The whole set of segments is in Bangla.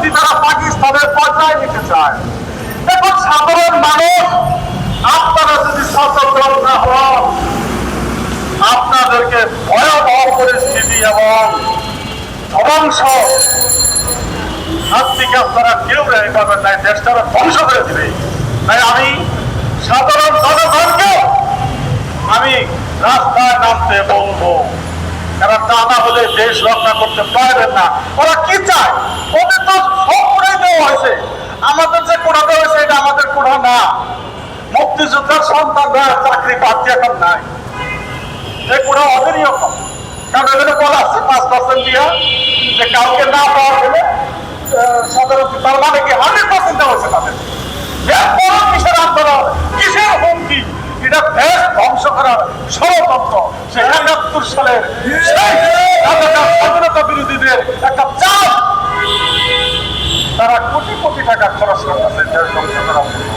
পরিস্থিতি তারা পাকিস্তানের পর্যায়ে নিতে চায়। এখন সাধারণ মানুষ আপনারা যদি সচেতন না হন, আপনাদেরকে ভয়াবহ পরিস্থিতি এবং ধ্বংস হাত থেকে আপনারা কেউ রেহাই পাবেন না, দেশটারা ধ্বংস করে দিবে। তাই আমি সাধারণ জনগণকে আমি রাস্তায় নামতে বলবো, কারণ তা না হলে দেশ রক্ষা করতে পারবেন না। ওরা কি চায়? ওদের তো সব করে দেওয়া হয়েছে, আমাদের যে কোড়া দেওয়া হয়েছে এটা আমাদের কোড়া না। মুক্তিযোদ্ধার সন্তানরা চাকরি পাচ্ছে এখন নাই, এই কোড়া ওদেরই রকম। কারণ এখানে বলা আছে 5% দিয়া যে কাউকে না পাওয়া গেলে সাধারণত তার মানে কি 100% দেওয়া হয়েছে তাদের। কিসের আন্দোলন, কিসের হুমকি? এটা দেশ ধ্বংস করার ষড়যন্ত্র। সে ৭১ সালের স্বাধীনতা বিরোধীদের একটা চাপ, তারা কোটি কোটি টাকা খরচ করতেছে দেশ ধ্বংস করার জন্য।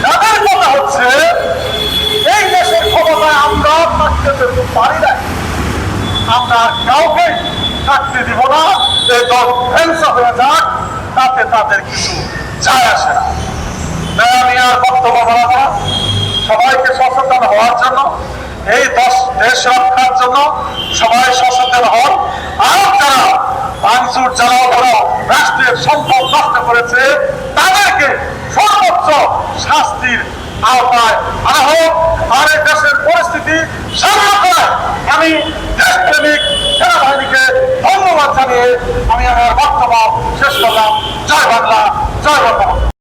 তাদের কথা হচ্ছে এই দেশের ক্ষমতায় আমরা থাকতে পেতে পারি না, আমরা কাউকে থাকতে দিব না। এই দল ধ্বংস হয়ে যাক, তাতে তাদের কিছু যায় আসে না। তাই আমি আর বক্তব্য বাড়াবো না। সবাইকে সচেতন হওয়ার জন্য, এই দেশ রক্ষার জন্য সবাই সচেতন হন। আর যারা ভাঙচুর যারা রাষ্ট্রের সম্পদ নষ্ট করেছে তাদেরকে সর্বোচ্চ শাস্তির আওতায় আনা হোক। আর এই দেশের পরিস্থিতি সামনে আমি দেশপ্রেমিক সেনাবাহিনীকে ধন্যবাদ জানিয়ে আমি আমার বক্তব্য শেষ করলাম। জয় বাংলা, জয় বঙ্গবন্ধু।